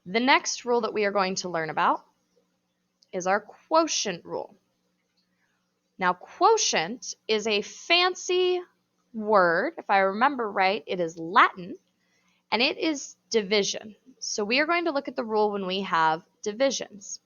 The next rule that we are going to learn about is our quotient rule. Now, quotient is a fancy word. If I remember right, it is Latin, and it is division. So we are going to look at the rule when we have divisions.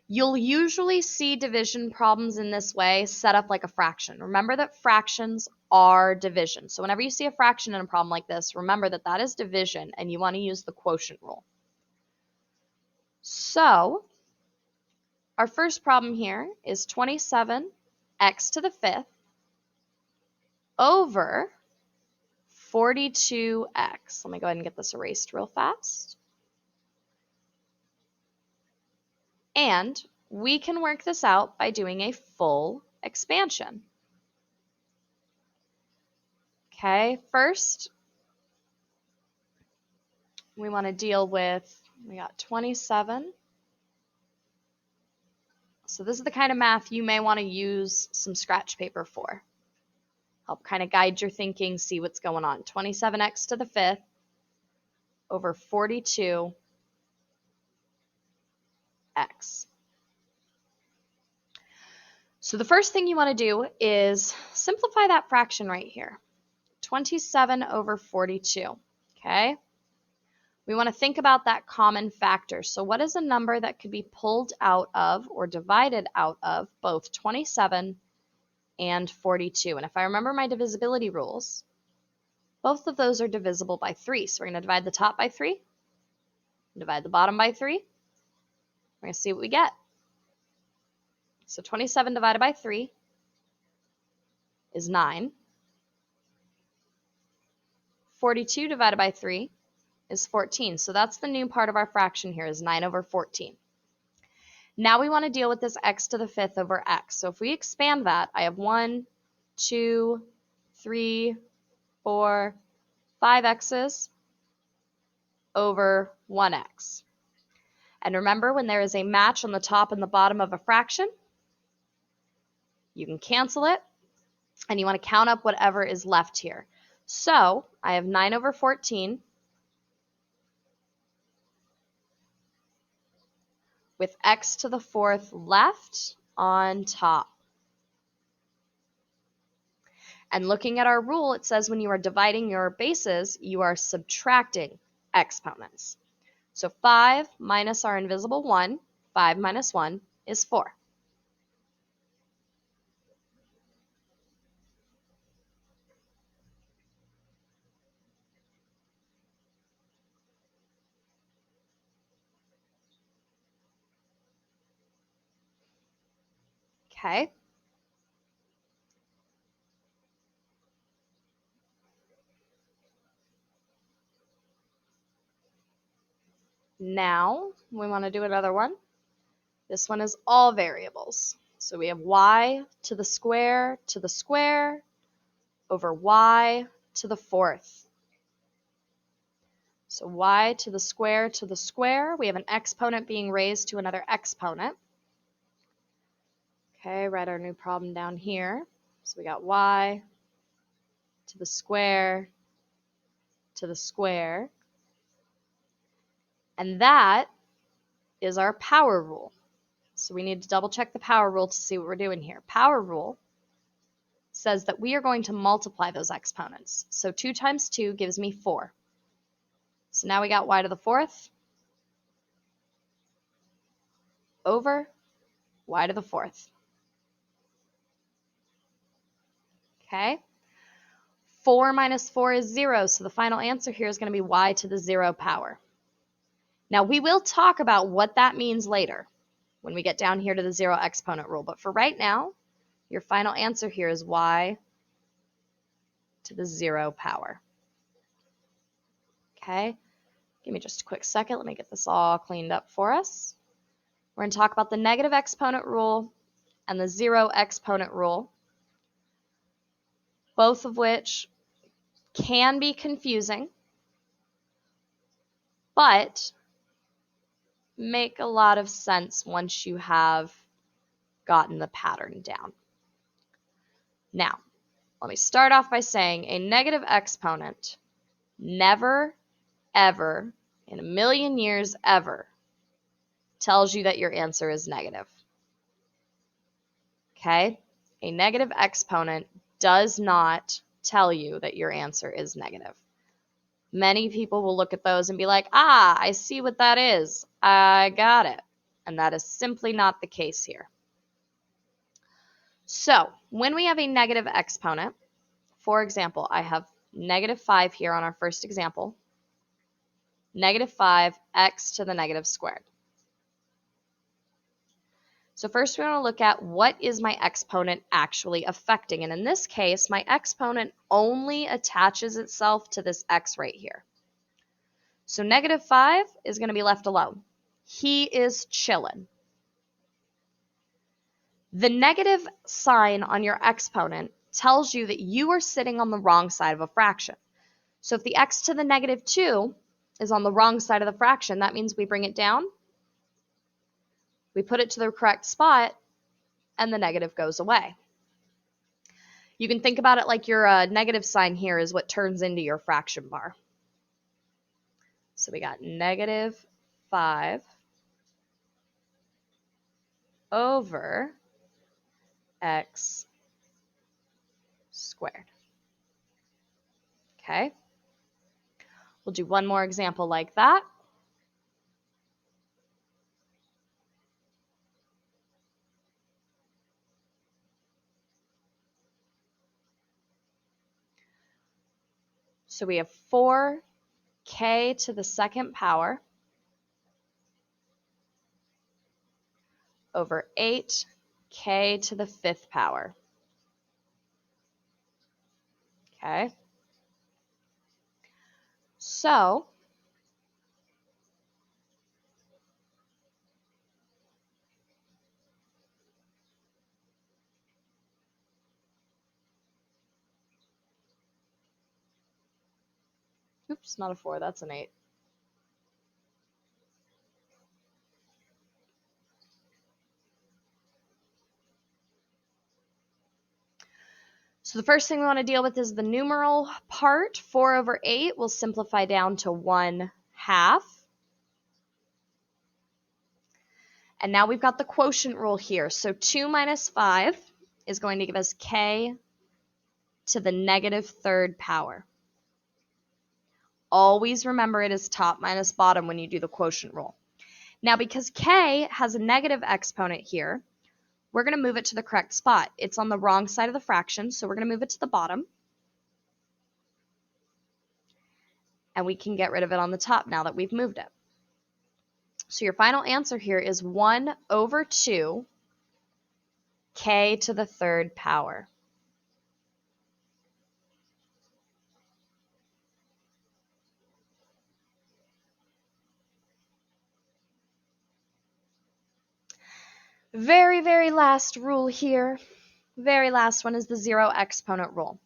You'll usually see division problems in this way set up like a fraction. Remember that fractions are division. So whenever you see a fraction in a problem like this, remember that that is division, and you want to use the quotient rule. So our first problem here is 27x to the 5th over 42x. Let me go ahead and get this erased real fast. And we can work this out by doing a full expansion. Okay, first we want to deal with, we got 27. So this is the kind of math you may want to use some scratch paper for. Help kind of guide your thinking, see what's going on. 27x to the 5th over 42x. So the first thing you want to do is simplify that fraction right here. 27 over 42, okay? We want to think about that common factor. So what is a number that could be pulled out of or divided out of both 27 and 42? And if I remember my divisibility rules, both of those are divisible by 3. So we're going to divide the top by 3, divide the bottom by 3. We're going to see what we get. So 27 divided by 3 is 9. 42 divided by 3 is 14. So that's the new part of our fraction here, is 9 over 14. Now we want to deal with this x to the 5th over x. So if we expand that, I have 1, 2, 3, 4, 5 x's over 1x. And remember, when there is a match on the top and the bottom of a fraction, you can cancel it, and you want to count up whatever is left here. So I have 9 over 14 with x to the 4th left on top. And looking at our rule, it says when you are dividing your bases, you are subtracting exponents. So 5 minus our invisible 1, 5 minus 1 is 4. Okay. Now we want to do another one. This one is all variables. So we have y to the square over y to the 4th. So y to the square, we have an exponent being raised to another exponent. Okay, write our new problem down here. So we got y to the square, and that is our power rule. So we need to double check the power rule to see what we're doing here. Power rule says that we are going to multiply those exponents. So 2 times 2 gives me 4. So now we got y to the 4th over y to the 4th. Okay. 4 minus 4 is 0, so the final answer here is going to be y to the 0 power. Now we will talk about what that means later when we get down here to the 0 exponent rule, but for right now, your final answer here is y to the 0 power. Okay, give me just a quick second. Let me get this all cleaned up for us. We're going to talk about the negative exponent rule and the 0 exponent rule, both of which can be confusing, but make a lot of sense once you have gotten the pattern down. Now, let me start off by saying a negative exponent never, ever in a million years ever tells you that your answer is negative. Okay? A negative exponent does not tell you that your answer is negative. Many people will look at those and be like, ah, I see what that is. I got it. And that is simply not the case here. So when we have a negative exponent, for example, I have negative 5 here on our first example, negative 5x to the negative squared. So first we want to look at what is my exponent actually affecting. And in this case, my exponent only attaches itself to this x right here. So negative 5 is going to be left alone. He is chilling. The negative sign on your exponent tells you that you are sitting on the wrong side of a fraction. So if the x to the negative 2 is on the wrong side of the fraction, that means we bring it down, we put it to the correct spot, and the negative goes away. You can think about it like your negative sign here is what turns into your fraction bar. So we got negative 5 over x squared. Okay? We'll do one more example like that. So we have 4k to the second power over 8k to the fifth power. Okay? So oops, not a 4, that's an 8. So the first thing we want to deal with is the numeral part. 4 over 8 will simplify down to 1/2. And now we've got the quotient rule here. So 2 minus 5 is going to give us k to the negative third power. Always remember it is top minus bottom when you do the quotient rule. Now because k has a negative exponent here, we're going to move it to the correct spot. It's on the wrong side of the fraction, so we're going to move it to the bottom. And we can get rid of it on the top now that we've moved it. So your final answer here is 1 over 2 k to the third power. Very, very last rule here. Very last one is the zero exponent rule.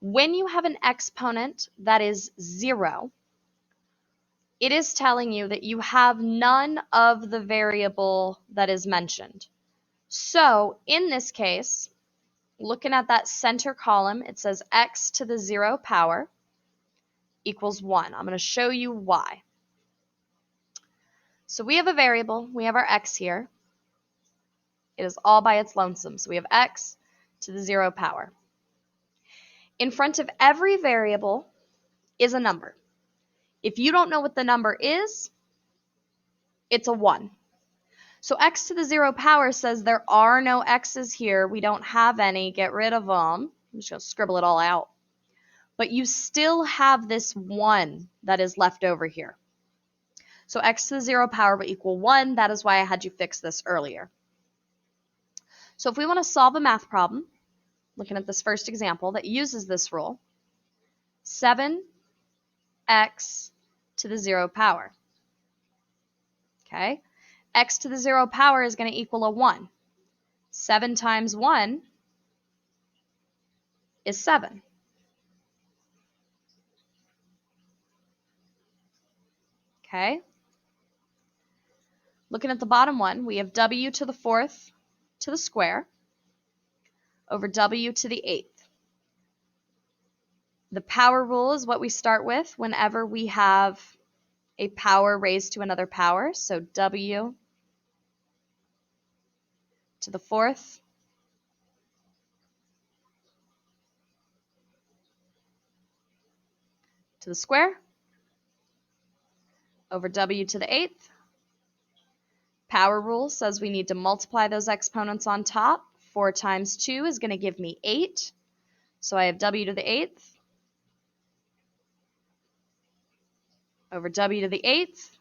When you have an exponent that is 0, it is telling you that you have none of the variable that is mentioned. So in this case, looking at that center column, it says x to the 0 power equals 1. I'm going to show you why. So we have a variable. We have our x here. It is all by its lonesome. So we have x to the 0 power. In front of every variable is a number. If you don't know what the number is, it's a 1. So x to the 0 power says there are no x's here. We don't have any. Get rid of them. I'm just going to scribble it all out. But you still have this 1 that is left over here. So x to the 0 power will equal 1. That is why I had you fix this earlier. So if we want to solve a math problem, looking at this first example that uses this rule, 7x to the 0 power. Okay? X to the 0 power is going to equal a 1. 7 times 1 is 7. Okay? Looking at the bottom one, we have w to the 4th to the square over w to the 8th. The power rule is what we start with whenever we have a power raised to another power, so W to the fourth to the square over W to the eighth. Power rule says we need to multiply those exponents on top. 4 times 2 is going to give me 8. So I have W to the eighth over W to the eighth.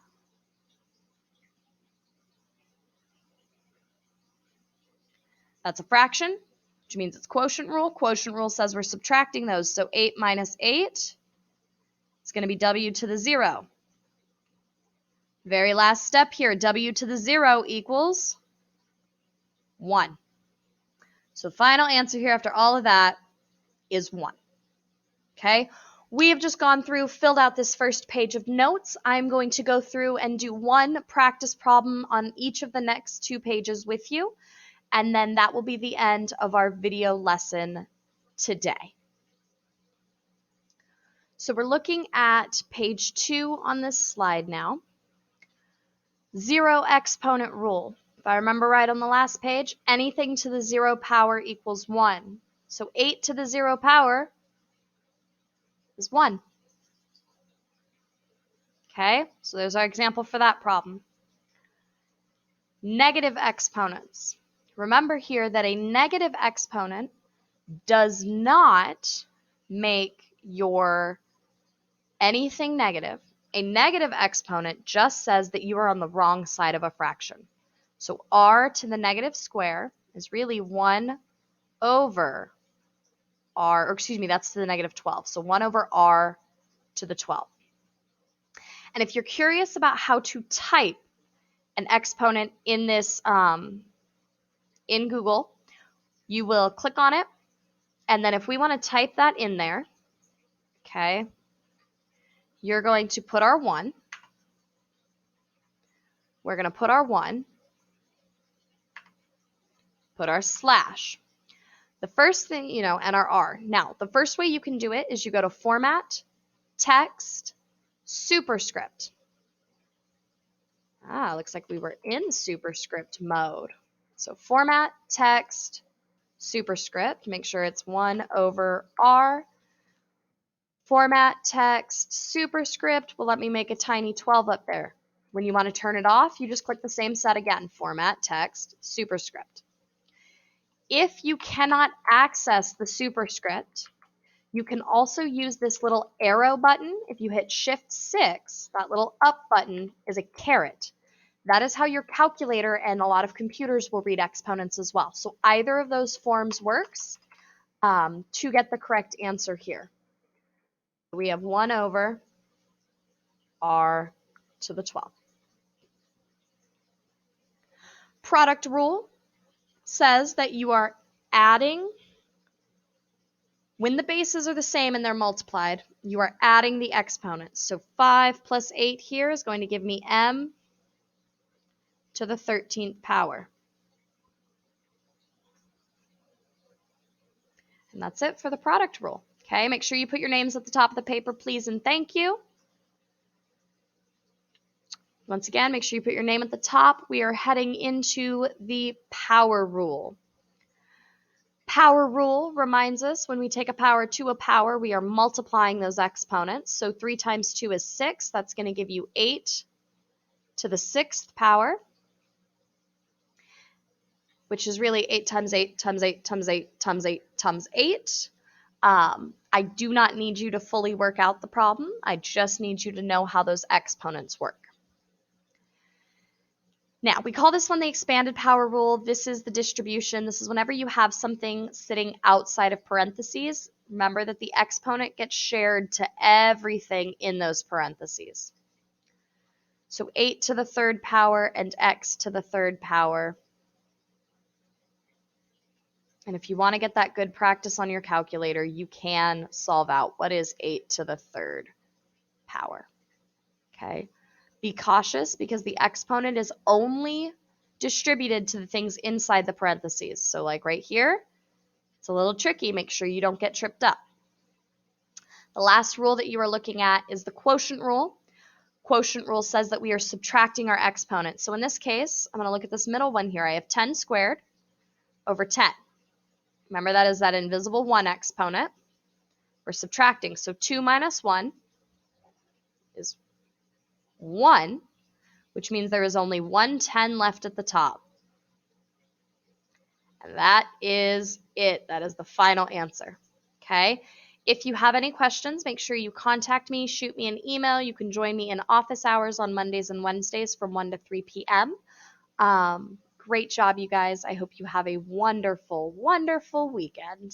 That's a fraction, which means it's quotient rule. Quotient rule says we're subtracting those. So 8 minus 8 is going to be W to the 0. Very last step here, W to the 0 equals 1. So the final answer here after all of that is 1. Okay? We have just gone through, filled out this first page of notes. I'm going to go through and do one practice problem on each of the next 2 pages with you, and then that will be the end of our video lesson today. So we're looking at page 2 on this slide now. Zero exponent rule. If I remember right on the last page, anything to the 0 power equals 1. So 8 to the 0 power is 1. Okay, so there's our example for that problem. Negative exponents. Remember here that a negative exponent does not make your anything negative. A negative exponent just says that you are on the wrong side of a fraction. So r to the negative square is really 1 over r, or excuse me, that's to the negative 12. So 1 over r to the 12. And if you're curious about how to type an exponent in this, in Google, you will click on it. And then if we want to type that in there, okay, you're going to put our 1. We're going to put our 1, put our slash. The first thing, and our R. Now, the first way you can do it is you go to Format, Text, Superscript. Looks like we were in superscript mode. So Format, Text, Superscript. Make sure it's 1 over R. Format, Text, Superscript will let me make a tiny 12 up there. When you want to turn it off, you just click the same set again. Format, Text, Superscript. If you cannot access the superscript, you can also use this little arrow button. If you hit Shift 6, that little up button is a caret. That is how your calculator and a lot of computers will read exponents as well. So either of those forms works to get the correct answer here. We have 1 over r to the 12. Product rule says that you are adding, when the bases are the same and they're multiplied, you are adding the exponents. So 5 plus 8 here is going to give me m to the 13th power. And that's it for the product rule. Okay, make sure you put your names at the top of the paper, please, and thank you. Once again, make sure you put your name at the top. We are heading into the power rule. Power rule reminds us when we take a power to a power, we are multiplying those exponents. So 3 times 2 is 6. That's going to give you 8 to the 6th power, which is really 8 times 8 times 8 times 8 times 8 times 8. I do not need you to fully work out the problem. I just need you to know how those exponents work. Now, we call this one the expanded power rule. This is the distribution. This is whenever you have something sitting outside of parentheses. Remember that the exponent gets shared to everything in those parentheses. So 8 to the 3rd power and x to the 3rd power. And if you want to get that good practice on your calculator, you can solve out what is 8 to the 3rd power. Okay. Be cautious because the exponent is only distributed to the things inside the parentheses. So like right here, it's a little tricky. Make sure you don't get tripped up. The last rule that you are looking at is the quotient rule. quotient rule says that we are subtracting our exponent. So in this case, I'm going to look at this middle one here. I have 10 squared over 10. Remember, that is that invisible 1 exponent. We're subtracting. So 2 minus 1 is 1, which means there is only 1 10 left at the top. And that is it. That is the final answer. Okay? If you have any questions, make sure you contact me, shoot me an email. You can join me in office hours on Mondays and Wednesdays from 1 to 3 p.m. Great job, you guys. I hope you have a wonderful, wonderful weekend.